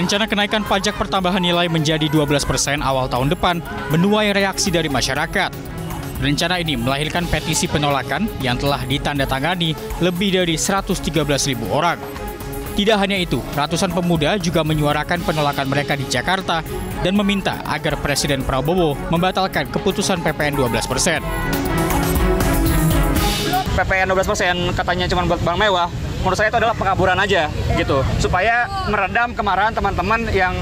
Rencana kenaikan pajak pertambahan nilai menjadi 12% awal tahun depan menuai reaksi dari masyarakat. Rencana ini melahirkan petisi penolakan yang telah ditandatangani lebih dari 113.000 orang. Tidak hanya itu, ratusan pemuda juga menyuarakan penolakan mereka di Jakarta dan meminta agar Presiden Prabowo membatalkan keputusan PPN 12%. PPN 12% katanya cuma buat barang mewah, menurut saya itu adalah pengaburan aja gitu, supaya meredam kemarahan teman-teman yang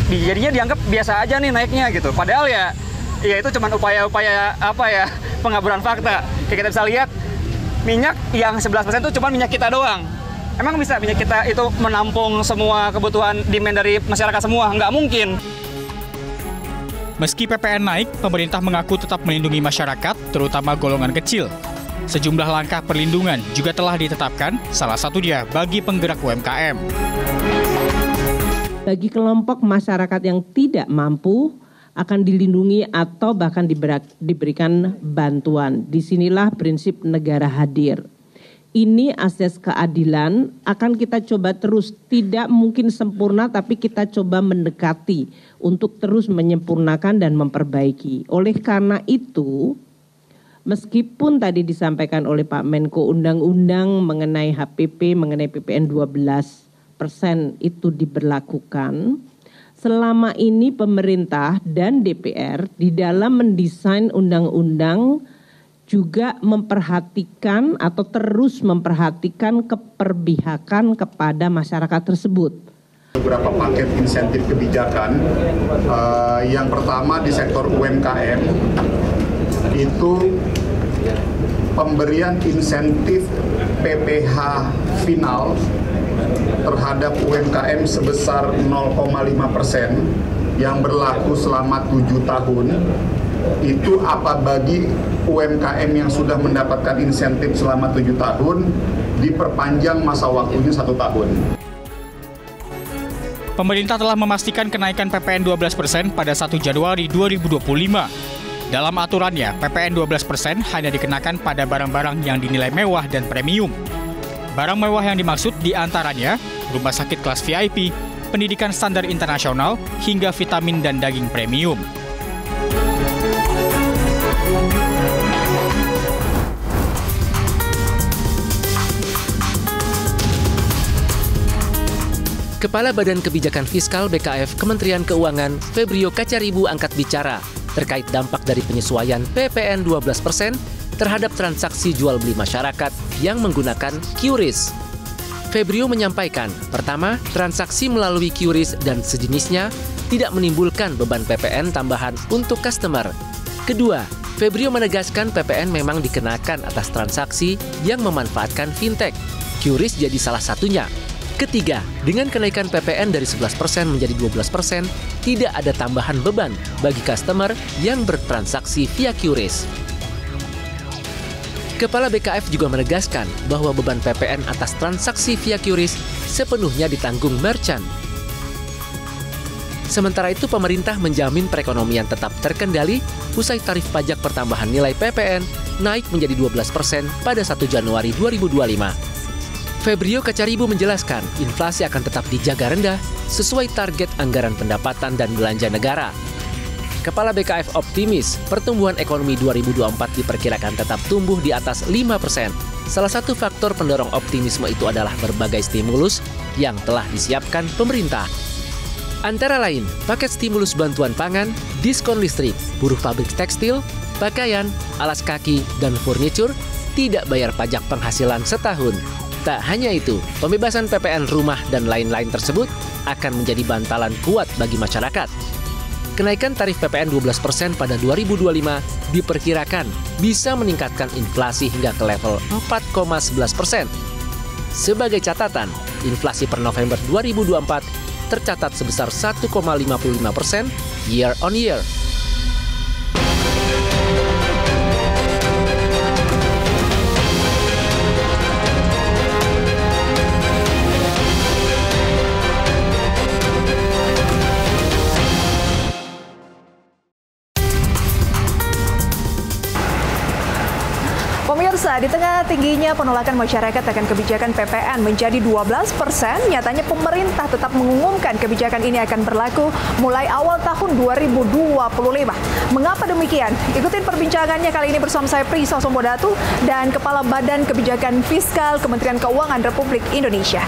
jadinya dianggap biasa aja nih naiknya gitu. Padahal ya itu cuma upaya-upaya pengaburan fakta. Kayak kita bisa lihat minyak yang 11% itu cuma minyak kita doang. Emang bisa minyak kita itu menampung semua kebutuhan demand dari masyarakat semua? Nggak mungkin. Meski PPN naik, pemerintah mengaku tetap melindungi masyarakat, terutama golongan kecil. Sejumlah langkah perlindungan juga telah ditetapkan, salah satunya bagi penggerak UMKM. Bagi kelompok masyarakat yang tidak mampu, akan dilindungi atau bahkan diberikan bantuan. Disinilah prinsip negara hadir. Ini asas keadilan akan kita coba terus, tidak mungkin sempurna tapi kita coba mendekati untuk terus menyempurnakan dan memperbaiki. Oleh karena itu, meskipun tadi disampaikan oleh Pak Menko undang-undang mengenai HPP, mengenai PPN 12% itu diberlakukan, selama ini pemerintah dan DPR di dalam mendesain undang-undang juga memperhatikan atau terus memperhatikan keperpihakan kepada masyarakat tersebut. Beberapa paket insentif kebijakan, yang pertama di sektor UMKM, itu pemberian insentif PPh final terhadap UMKM sebesar 0,5% yang berlaku selama 7 tahun. Itu apa bagi UMKM yang sudah mendapatkan insentif selama 7 tahun, diperpanjang masa waktunya 1 tahun. Pemerintah telah memastikan kenaikan PPN 12% pada 1 Januari 2025. Dalam aturannya, PPN 12% hanya dikenakan pada barang-barang yang dinilai mewah dan premium. Barang mewah yang dimaksud diantaranya rumah sakit kelas VIP, pendidikan standar internasional, hingga vitamin dan daging premium. Kepala Badan Kebijakan Fiskal BKF Kementerian Keuangan, Febrio Kacaribu angkat bicara terkait dampak dari penyesuaian PPN 12% terhadap transaksi jual beli masyarakat yang menggunakan QRIS. Febrio menyampaikan, pertama, transaksi melalui QRIS dan sejenisnya tidak menimbulkan beban PPN tambahan untuk customer. Kedua, Febrio menegaskan PPN memang dikenakan atas transaksi yang memanfaatkan fintech. QRIS jadi salah satunya. Ketiga, dengan kenaikan PPN dari 11% menjadi 12%, tidak ada tambahan beban bagi customer yang bertransaksi via QRIS. Kepala BKF juga menegaskan bahwa beban PPN atas transaksi via QRIS sepenuhnya ditanggung merchant. Sementara itu, pemerintah menjamin perekonomian tetap terkendali usai tarif pajak pertambahan nilai PPN naik menjadi 12% pada 1 Januari 2025. Febrio Kacaribu menjelaskan, inflasi akan tetap dijaga rendah sesuai target anggaran pendapatan dan belanja negara. Kepala BKF optimis pertumbuhan ekonomi 2024 diperkirakan tetap tumbuh di atas 5%. Salah satu faktor pendorong optimisme itu adalah berbagai stimulus yang telah disiapkan pemerintah. Antara lain, paket stimulus bantuan pangan, diskon listrik, buruh pabrik tekstil, pakaian, alas kaki, dan furnitur tidak bayar pajak penghasilan setahun. Tak hanya itu, pembebasan PPN rumah dan lain-lain tersebut akan menjadi bantalan kuat bagi masyarakat. Kenaikan tarif PPN 12% pada 2025 diperkirakan bisa meningkatkan inflasi hingga ke level 4,11%. Sebagai catatan, inflasi per November 2024 tercatat sebesar 1,55% year on year. Pemirsa, di tengah tingginya penolakan masyarakat akan kebijakan PPN menjadi 12%, nyatanya pemerintah tetap mengumumkan kebijakan ini akan berlaku mulai awal tahun 2025. Mengapa demikian? Ikutin perbincangannya kali ini bersama saya Prisa Sombodatu dan Kepala Badan Kebijakan Fiskal Kementerian Keuangan Republik Indonesia.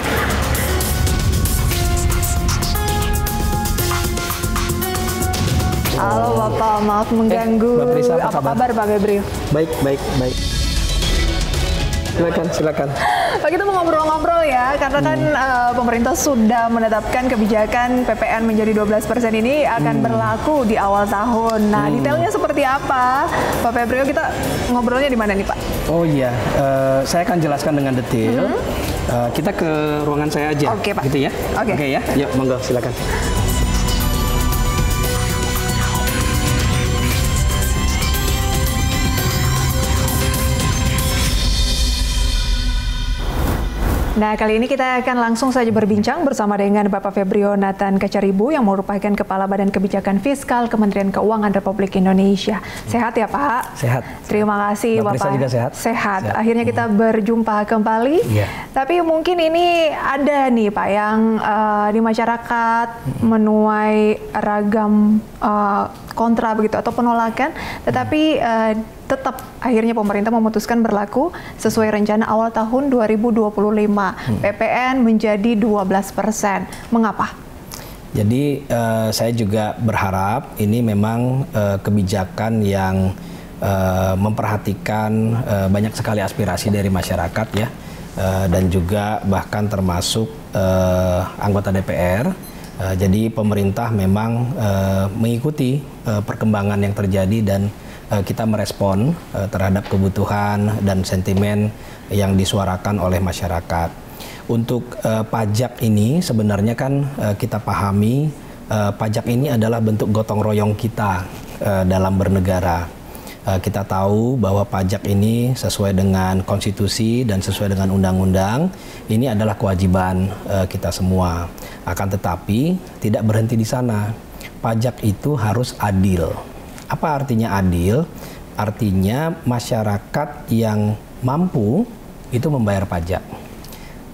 Halo Bapak, maaf mengganggu. Apa kabar Pak Febrio? Baik. Silakan. Pak, kita mau ngobrol-ngobrol ya, karena kan pemerintah sudah menetapkan kebijakan PPN menjadi 12% ini akan berlaku di awal tahun. Nah, detailnya seperti apa? Pak Febrio, kita ngobrolnya di mana nih Pak? Oh iya, saya akan jelaskan dengan detail. Kita ke ruangan saya aja. Oke Pak. Gitu ya? Oke ya, yuk monggo silakan. Nah, kali ini kita akan langsung saja berbincang bersama dengan Bapak Febrio Nathan Kacaribu yang merupakan Kepala Badan Kebijakan Fiskal Kementerian Keuangan Republik Indonesia. Sehat ya Pak? Sehat. Terima kasih Bapak. Bapak. Juga sehat? Sehat. Akhirnya kita berjumpa kembali. Tapi mungkin ini ada nih Pak yang di masyarakat menuai ragam kontra begitu atau penolakan, tetapi tetap akhirnya pemerintah memutuskan berlaku sesuai rencana awal tahun 2025. PPN menjadi 12%. Mengapa? Jadi saya juga berharap ini memang kebijakan yang memperhatikan banyak sekali aspirasi dari masyarakat ya, dan juga bahkan termasuk anggota DPR. Jadi pemerintah memang mengikuti perkembangan yang terjadi dan kita merespon terhadap kebutuhan dan sentimen yang disuarakan oleh masyarakat. Untuk pajak ini sebenarnya kan kita pahami pajak ini adalah bentuk gotong royong kita dalam bernegara. Kita tahu bahwa pajak ini sesuai dengan konstitusi dan sesuai dengan undang-undang, ini adalah kewajiban kita semua. Akan tetapi tidak berhenti di sana. Pajak itu harus adil. Apa artinya adil? Artinya masyarakat yang mampu itu membayar pajak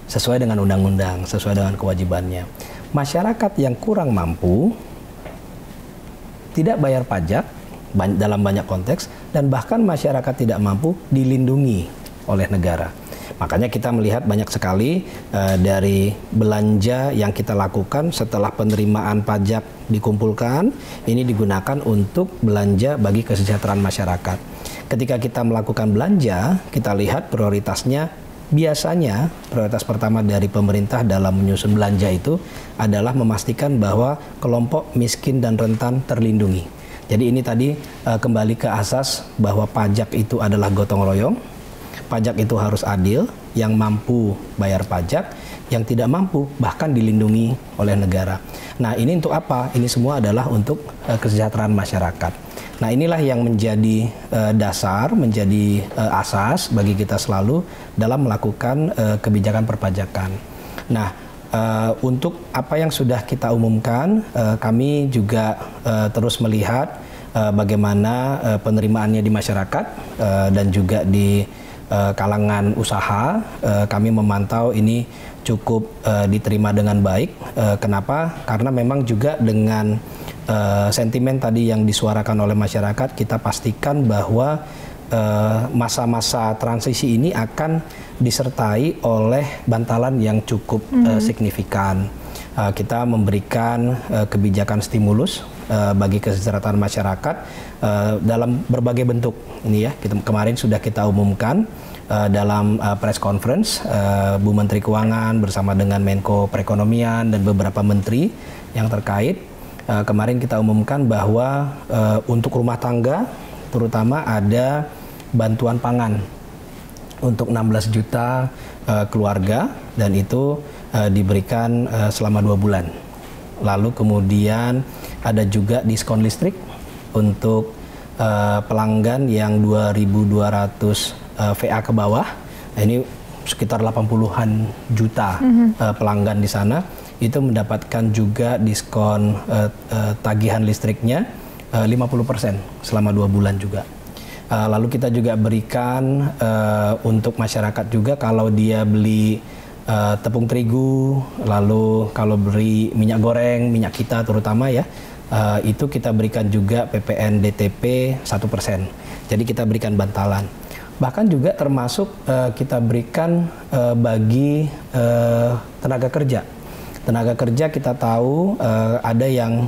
sesuai dengan undang-undang, sesuai dengan kewajibannya. Masyarakat yang kurang mampu tidak bayar pajak dalam banyak konteks, dan bahkan masyarakat tidak mampu dilindungi oleh negara. Makanya kita melihat banyak sekali dari belanja yang kita lakukan setelah penerimaan pajak dikumpulkan, ini digunakan untuk belanja bagi kesejahteraan masyarakat. Ketika kita melakukan belanja, kita lihat prioritasnya, biasanya prioritas pertama dari pemerintah dalam menyusun belanja itu adalah memastikan bahwa kelompok miskin dan rentan terlindungi. Jadi ini tadi kembali ke asas bahwa pajak itu adalah gotong royong. Pajak itu harus adil, yang mampu bayar pajak, yang tidak mampu bahkan dilindungi oleh negara. Nah, ini untuk apa? Ini semua adalah untuk kesejahteraan masyarakat. Nah, inilah yang menjadi dasar, menjadi asas bagi kita selalu dalam melakukan kebijakan perpajakan. Nah, untuk apa yang sudah kita umumkan, kami juga terus melihat bagaimana penerimaannya di masyarakat dan juga di kalangan usaha. Kami memantau ini cukup diterima dengan baik. Kenapa? Karena memang juga dengan sentimen tadi yang disuarakan oleh masyarakat, kita pastikan bahwa masa-masa transisi ini akan disertai oleh bantalan yang cukup signifikan. Kita memberikan kebijakan stimulus bagi kesejahteraan masyarakat dalam berbagai bentuk. Ini ya, kemarin sudah kita umumkan dalam press conference, Bu Menteri Keuangan bersama dengan Menko Perekonomian dan beberapa menteri yang terkait. Kemarin kita umumkan bahwa untuk rumah tangga terutama ada bantuan pangan untuk 16 juta keluarga, dan itu diberikan selama 2 bulan. Lalu kemudian ada juga diskon listrik untuk pelanggan yang 2.200 VA ke bawah. Nah, ini sekitar 80-an juta pelanggan di sana itu mendapatkan juga diskon tagihan listriknya 50% selama 2 bulan juga. Lalu kita juga berikan untuk masyarakat juga kalau dia beli tepung terigu, lalu kalau beli minyak goreng, minyak kita terutama ya, itu kita berikan juga PPN DTP 1%. Jadi kita berikan bantalan. Bahkan juga termasuk kita berikan bagi tenaga kerja. Tenaga kerja kita tahu ada yang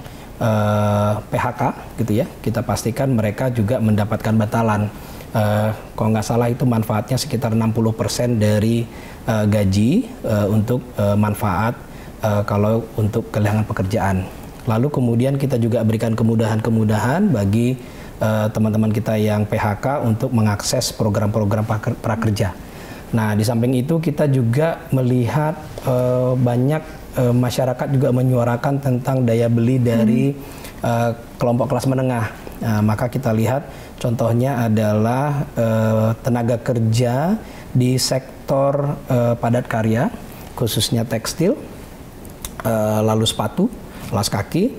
PHK gitu ya, kita pastikan mereka juga mendapatkan bantalan. Kalau nggak salah itu manfaatnya sekitar 60% dari gaji untuk manfaat kalau untuk kehilangan pekerjaan. Lalu kemudian kita juga berikan kemudahan-kemudahan bagi teman-teman kita yang PHK untuk mengakses program-program prakerja. Nah, di samping itu kita juga melihat banyak masyarakat juga menyuarakan tentang daya beli dari kelompok kelas menengah. Maka kita lihat contohnya adalah tenaga kerja di sektor padat karya, khususnya tekstil, lalu sepatu, alas kaki,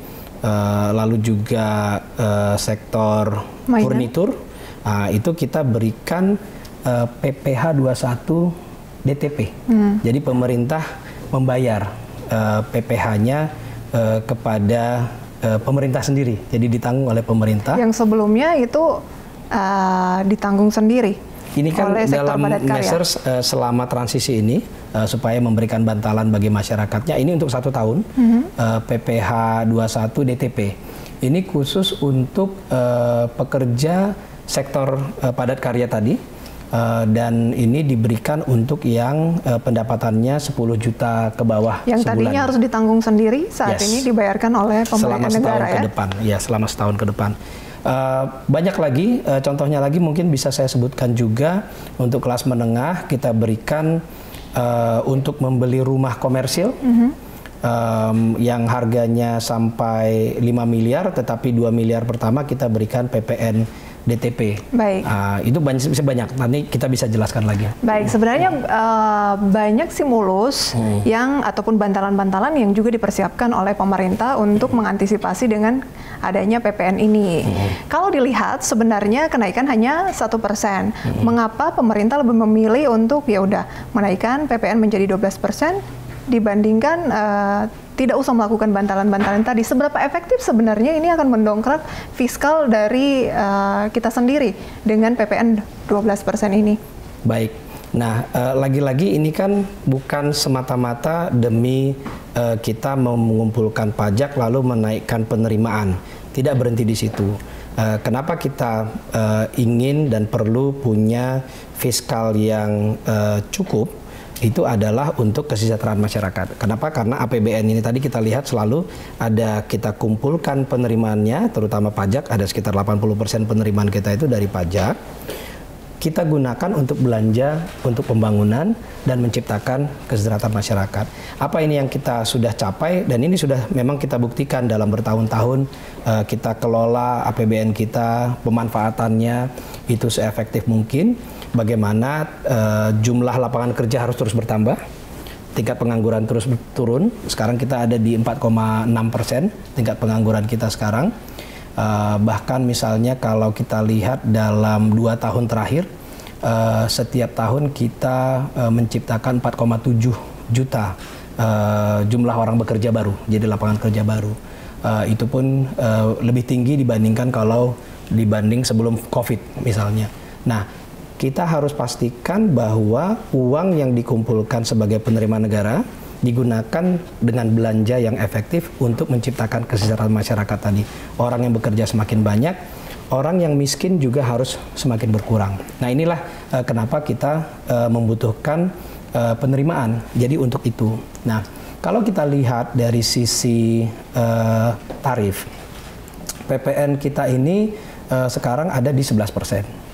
lalu juga sektor furnitur. Itu kita berikan PPh 21 DTP. Jadi pemerintah membayar PPh-nya kepada pemerintah sendiri, jadi ditanggung oleh pemerintah. Yang sebelumnya itu ditanggung sendiri. Ini kan dalam measures selama transisi ini supaya memberikan bantalan bagi masyarakatnya. Ini untuk 1 tahun PPh 21 DTP. Ini khusus untuk pekerja sektor padat karya tadi. Dan ini diberikan untuk yang pendapatannya 10 juta ke bawah yang sebulan. Tadinya harus ditanggung sendiri, saat ini dibayarkan oleh pemerintah negara ya? Selama setahun ke depan. Banyak lagi, contohnya lagi mungkin bisa saya sebutkan juga untuk kelas menengah kita berikan untuk membeli rumah komersil yang harganya sampai 5 miliar, tetapi 2 miliar pertama kita berikan PPN DTP. Baik. Itu banyak. Nanti kita bisa jelaskan lagi. Baik. Sebenarnya banyak stimulus yang ataupun bantalan-bantalan yang juga dipersiapkan oleh pemerintah untuk mengantisipasi dengan adanya PPN ini. Kalau dilihat sebenarnya kenaikan hanya 1%. Mengapa pemerintah lebih memilih untuk ya udah menaikkan PPN menjadi 12% dibandingkan tidak usah melakukan bantalan-bantalan tadi? Seberapa efektif sebenarnya ini akan mendongkrak fiskal dari kita sendiri dengan PPN 12% ini? Baik. Nah, lagi-lagi ini kan bukan semata-mata demi kita mengumpulkan pajak lalu menaikkan penerimaan. Tidak berhenti di situ. Kenapa kita ingin dan perlu punya fiskal yang cukup? Itu adalah untuk kesejahteraan masyarakat. Kenapa? Karena APBN ini tadi kita lihat selalu ada kita kumpulkan penerimaannya, terutama pajak, ada sekitar 80% penerimaan kita itu dari pajak. Kita gunakan untuk belanja, untuk pembangunan, dan menciptakan kesejahteraan masyarakat. Apa ini yang kita sudah capai, dan ini sudah memang kita buktikan dalam bertahun-tahun kita kelola APBN kita, pemanfaatannya itu seefektif mungkin. Bagaimana jumlah lapangan kerja harus terus bertambah, tingkat pengangguran terus turun. Sekarang kita ada di 4,6% tingkat pengangguran kita sekarang. Bahkan misalnya kalau kita lihat dalam 2 tahun terakhir, setiap tahun kita menciptakan 4,7 juta jumlah orang bekerja baru, jadi lapangan kerja baru. Itu pun lebih tinggi dibandingkan kalau dibanding sebelum COVID misalnya. Nah, kita harus pastikan bahwa uang yang dikumpulkan sebagai penerima negara digunakan dengan belanja yang efektif untuk menciptakan kesejahteraan masyarakat tadi. Orang yang bekerja semakin banyak, orang yang miskin juga harus semakin berkurang. Nah, inilah kenapa kita membutuhkan penerimaan. Jadi untuk itu. Nah, kalau kita lihat dari sisi tarif, PPN kita ini sekarang ada di 11%.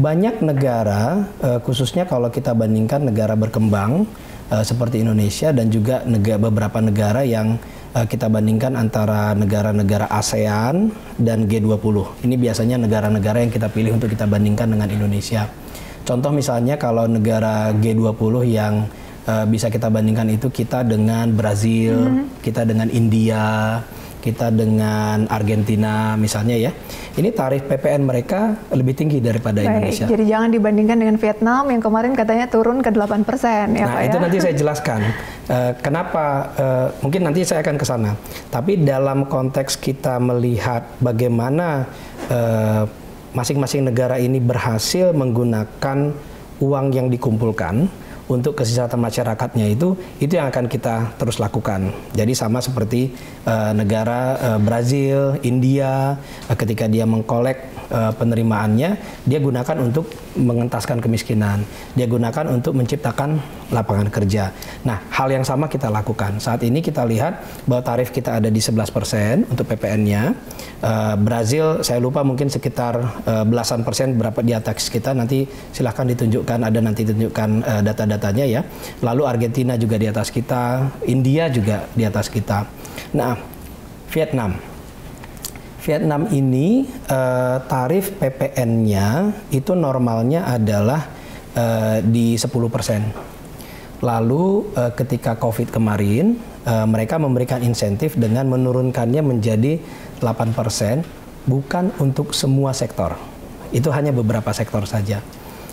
Banyak negara, khususnya kalau kita bandingkan negara berkembang seperti Indonesia dan juga beberapa negara yang kita bandingkan antara negara-negara ASEAN dan G20. Ini biasanya negara-negara yang kita pilih untuk kita bandingkan dengan Indonesia. Contoh misalnya kalau negara G20 yang bisa kita bandingkan itu kita dengan Brazil, kita dengan India, kita dengan Argentina misalnya ya, ini tarif PPN mereka lebih tinggi daripada Indonesia. Jadi jangan dibandingkan dengan Vietnam yang kemarin katanya turun ke 8% ya Nah Pak itu ya? nanti saya jelaskan kenapa, mungkin nanti saya akan ke sana. Tapi dalam konteks kita melihat bagaimana masing-masing negara ini berhasil menggunakan uang yang dikumpulkan untuk kesejahteraan masyarakatnya, itu yang akan kita terus lakukan. Jadi sama seperti negara Brazil, India, ketika dia mengkolek penerimaannya, dia gunakan untuk mengentaskan kemiskinan, dia gunakan untuk menciptakan lapangan kerja. Nah, hal yang sama kita lakukan. Saat ini kita lihat bahwa tarif kita ada di 11% untuk PPN-nya. Brazil, saya lupa mungkin sekitar belasan persen berapa di atas kita, nanti silahkan ditunjukkan, ada nanti tunjukkan data-datanya ya. Lalu Argentina juga di atas kita, India juga di atas kita. Nah, Vietnam ini tarif PPN-nya itu normalnya adalah di 10%. Lalu ketika COVID kemarin, mereka memberikan insentif dengan menurunkannya menjadi 8%, bukan untuk semua sektor. Itu hanya beberapa sektor saja.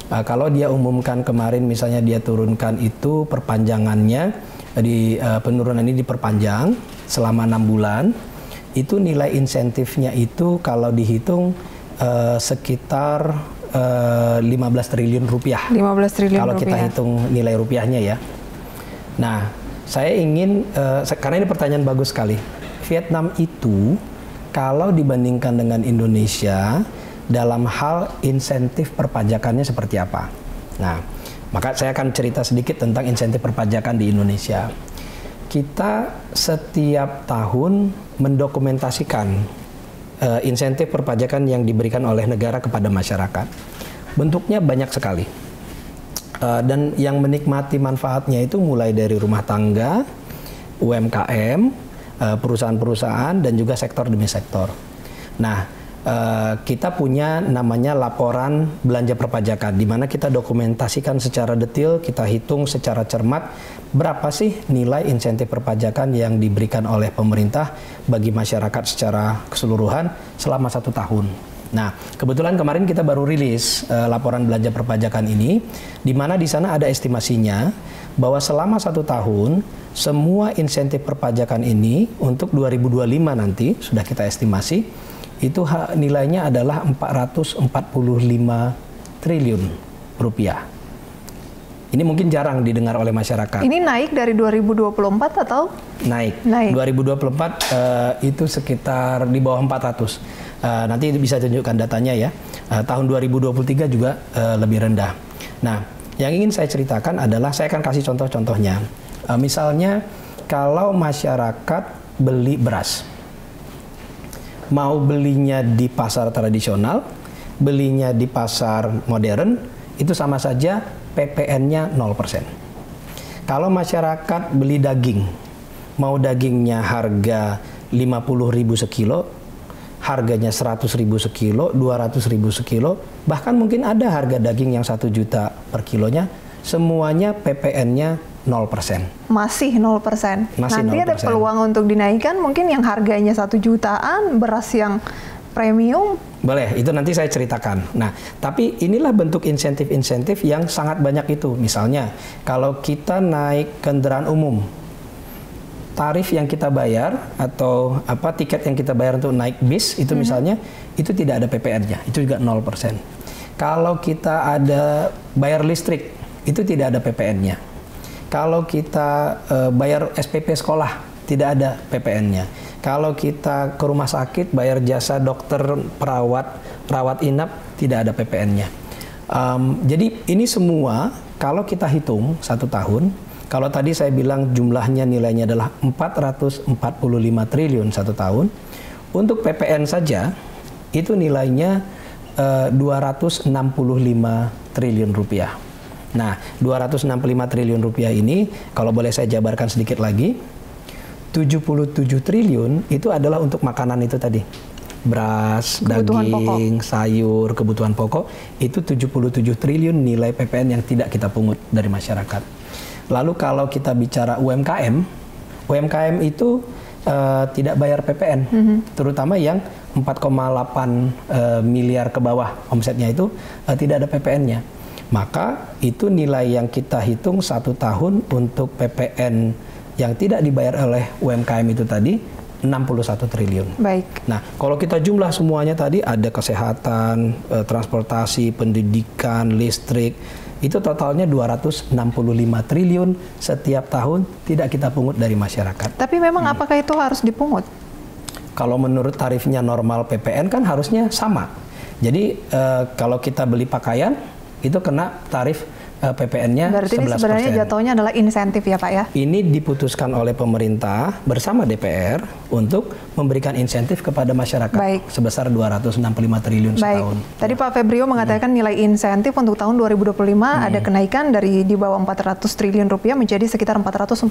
Kalau dia umumkan kemarin misalnya dia turunkan itu perpanjangannya, penurunan ini diperpanjang selama 6 bulan, itu nilai insentifnya itu kalau dihitung sekitar 15 triliun rupiah. 15 triliun kalau rupiah. Kita hitung nilai rupiahnya ya. Nah, saya ingin, karena ini pertanyaan bagus sekali. Vietnam itu kalau dibandingkan dengan Indonesia dalam hal insentif perpajakannya seperti apa? Nah, maka saya akan cerita sedikit tentang insentif perpajakan di Indonesia. Kita setiap tahun mendokumentasikan insentif perpajakan yang diberikan oleh negara kepada masyarakat. Bentuknya banyak sekali. Dan yang menikmati manfaatnya itu mulai dari rumah tangga, UMKM, perusahaan-perusahaan, dan juga sektor demi sektor. Nah, kita punya namanya laporan belanja perpajakan, di mana kita dokumentasikan secara detail, kita hitung secara cermat berapa sih nilai insentif perpajakan yang diberikan oleh pemerintah bagi masyarakat secara keseluruhan selama 1 tahun. Nah, kebetulan kemarin kita baru rilis laporan belanja perpajakan ini, di mana di sana ada estimasinya bahwa selama 1 tahun semua insentif perpajakan ini untuk 2025 nanti sudah kita estimasi itu nilainya adalah 445 triliun rupiah. Ini mungkin jarang didengar oleh masyarakat. Ini naik dari 2024 atau? Naik. 2024 itu sekitar di bawah 400. Nanti bisa tunjukkan datanya ya. Tahun 2023 juga lebih rendah. Nah, yang ingin saya ceritakan adalah, saya akan kasih contoh-contohnya. Misalnya, kalau masyarakat beli beras, mau belinya di pasar tradisional, belinya di pasar modern, itu sama saja PPN-nya 0%. Kalau masyarakat beli daging, mau dagingnya harga 50.000 sekilo, harganya 100.000 sekilo, 200.000 sekilo, bahkan mungkin ada harga daging yang 1 juta per kilonya, semuanya PPN-nya 0%. Masih 0%. Masih Nanti 0%. ada peluang untuk dinaikkan, mungkin yang harganya 1 jutaan, beras yang premium. Boleh, itu nanti saya ceritakan. Nah, tapi inilah bentuk insentif-insentif yang sangat banyak itu. Misalnya, kalau kita naik kendaraan umum, tarif yang kita bayar atau tiket yang kita bayar untuk naik bis itu misalnya, itu tidak ada PPN-nya, itu juga 0%. Kalau kita ada bayar listrik, itu tidak ada PPN-nya. Kalau kita bayar SPP sekolah, tidak ada PPN-nya. Kalau kita ke rumah sakit, bayar jasa dokter, perawat inap, tidak ada PPN-nya. Jadi ini semua, kalau kita hitung 1 tahun, kalau tadi saya bilang jumlahnya nilainya adalah 445 triliun 1 tahun, untuk PPN saja, itu nilainya 265 triliun rupiah. Nah, 265 triliun rupiah ini, kalau boleh saya jabarkan sedikit lagi, 77 triliun itu adalah untuk makanan itu tadi. Beras, daging, sayur, kebutuhan pokok, itu 77 triliun nilai PPN yang tidak kita pungut dari masyarakat. Lalu kalau kita bicara UMKM itu tidak bayar PPN, terutama yang 4,8 miliar ke bawah omsetnya itu tidak ada PPN-nya. Maka itu nilai yang kita hitung 1 tahun untuk PPN yang tidak dibayar oleh UMKM itu tadi 61 triliun. Baik. Nah, kalau kita jumlah semuanya tadi ada kesehatan, transportasi, pendidikan, listrik, itu totalnya 265 triliun setiap tahun tidak kita pungut dari masyarakat. Tapi memang apakah itu harus dipungut? Kalau menurut tarifnya normal PPN kan harusnya sama. Jadi kalau kita beli pakaian itu kena tarif PPN-nya 11%. Berarti ini sebenarnya jatuhnya adalah insentif ya Pak ya? Ini diputuskan oleh pemerintah bersama DPR untuk memberikan insentif kepada masyarakat. Baik. Sebesar 265 triliun setahun. Tadi Pak Febrio mengatakan nilai insentif untuk tahun 2025 ada kenaikan dari di bawah 400 triliun rupiah menjadi sekitar 445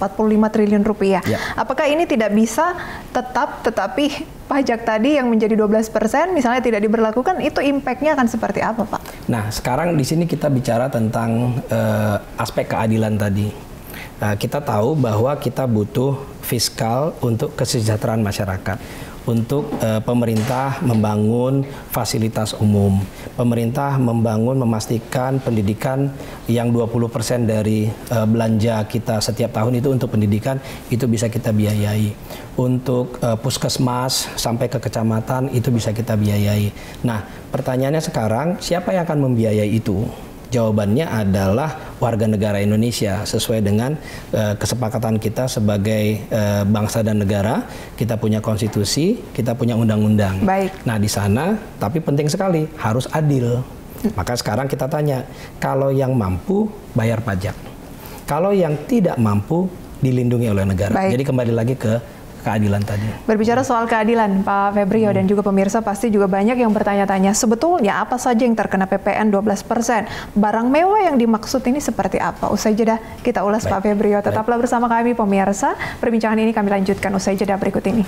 triliun rupiah. Ya. Apakah ini tidak bisa tetapi pajak tadi yang menjadi 12% misalnya tidak diberlakukan, itu impact-nya akan seperti apa Pak? Nah, sekarang di sini kita bicara tentang aspek keadilan tadi. Kita tahu bahwa kita butuh fiskal untuk kesejahteraan masyarakat. Untuk pemerintah membangun fasilitas umum. Pemerintah memastikan pendidikan yang 20% dari belanja kita setiap tahun itu untuk pendidikan, itu bisa kita biayai. Untuk puskesmas sampai ke kecamatan, itu bisa kita biayai. Nah, pertanyaannya sekarang, siapa yang akan membiayai itu? Jawabannya adalah warga negara Indonesia sesuai dengan kesepakatan kita sebagai bangsa dan negara. Kita punya konstitusi, kita punya undang-undang. Baik. Nah, di sana tapi penting sekali harus adil. Maka sekarang kita tanya, kalau yang mampu bayar pajak, kalau yang tidak mampu dilindungi oleh negara. Baik. Jadi kembali lagi ke keadilan tadi. Berbicara soal keadilan, Pak Febrio dan juga pemirsa pasti juga banyak yang bertanya-tanya, sebetulnya apa saja yang terkena PPN 12%? Barang mewah yang dimaksud ini seperti apa? Usai jeda kita ulas. Baik. Pak Febrio, tetaplah bersama kami pemirsa. Perbincangan ini kami lanjutkan usai jeda berikut ini.